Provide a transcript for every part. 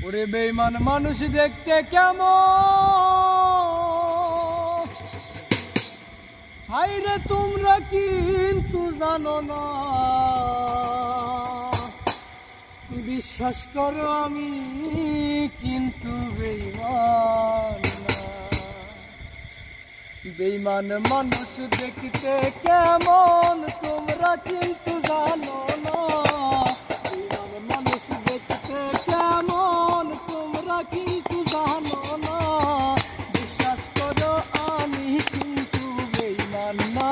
ওরে বেঈমান মানুষ দেখতে কেমন, হায়রে তোমরা কিন্তু জানো না। বিশ্বাস করো আমি কিন্তু বেঈমান না। বেঈমান মানুষ দেখতে কেমন তোমরা কিন্তু জানো না। বেঈমান মানুষ দেখতে কেমন তোমরা কিন্তু জানো না। বিশ্বাস করো আমি কিন্তু বেঈমান না।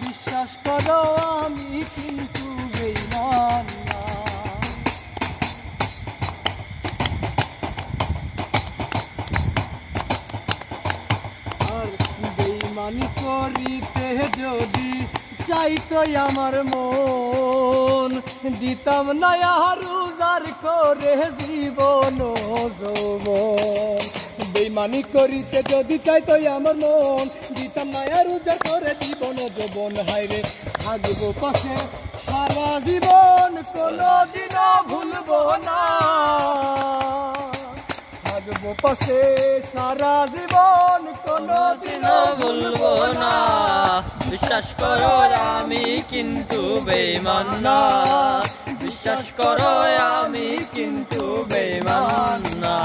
বিশ্বাস করো আমি কিন্তু বেঈমান না। আর বেঈমানি করিতে যদি চাইতো আমার মন, দিতাম না আর উজাড় করে জীবন যৌবন। বেঈমানি করিতে যদি চাইতো আমার মন, দিতাম না আর উজাড় করে জীবন যৌবন। হায়রে থাকবো পাশে সারা জীবন, কোনদিনও ভুলবো না। থাকবো পাশে সারা জীবন, কোনদিনও ভুলবো না। বিশ্বাস করো আমি কিন্তু বেঈমান না। বিশ্বাস করো আমি কিন্তু বেঈমান না।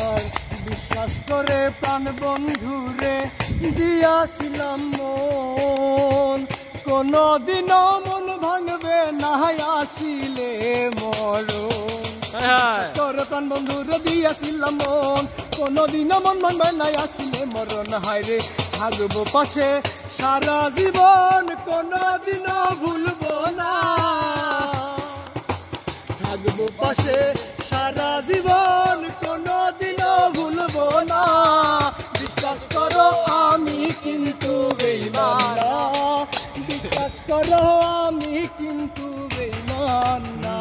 আর বিশ্বাস করে প্রাণ বন্ধুরে দিয়াছিলাম মন, কোনদিনও মন ভাঙবে না আসিলে মরণ। তোর প্রাণ বন্ধুরে দিয়াছিলাম মন, কোনদিনও মন ভাঙবে না আসিলে মরণ। হায়রে থাকবো পাশে সারা জীবন, কোনদিনও ভুলবো না। থাকবো পাশে সারা জীবন, কোনদিনও ভুলবো না। বিশ্বাস করো আমি কিন্তু বেঈমান না। বিশ্বাস করো আমি কিন্তু বেঈমান না।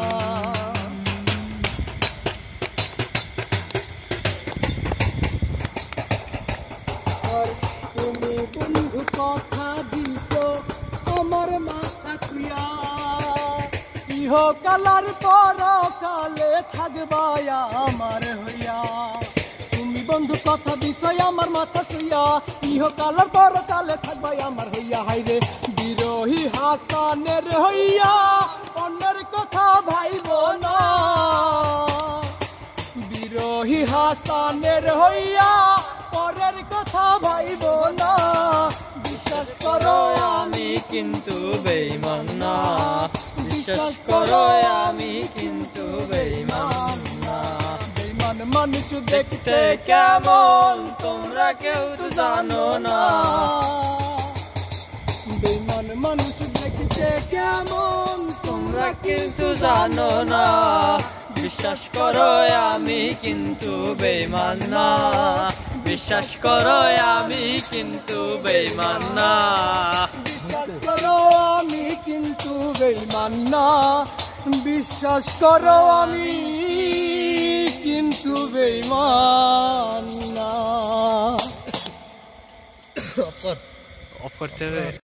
আর তুমি বন্ধু কথা দিছো আমার মাথা শুয়া, ইহকালার পরকালে থাকবা আমার হইয়া। তুমি বন্ধু কথা দিছো আমার মাথা শুইয়া, ইহকালার পরকালে থাকবা আমার হইয়া। হায়রে বিরোহী হাসানের হইয়া অন্যের কথা ভাইব না। বিরোহী হাসানের হইয়া পরের কথা ভাইব না। বিশ্বাস করো আমি কিন্তু বেঈমান না। বিশ্বাস করো আমি কিন্তু বেঈমান না। বেঈমান মানুষ দেখতে কেমন তোমরা কেউ তো জানো না। বেঈমান মানুষ দেখতে কেমন তোমরা কিন্তু জানো না। বিশ্বাস করো আমি কিন্তু বেঈমান না। বিশ্বাস করো আমি কিন্তু বেঈমান না। বিশ্বাস করো আমি কিন্তু বেঈমান না। বিশ্বাস করো আমি কিন্তু বেঈমান না। অফ করতে হবে।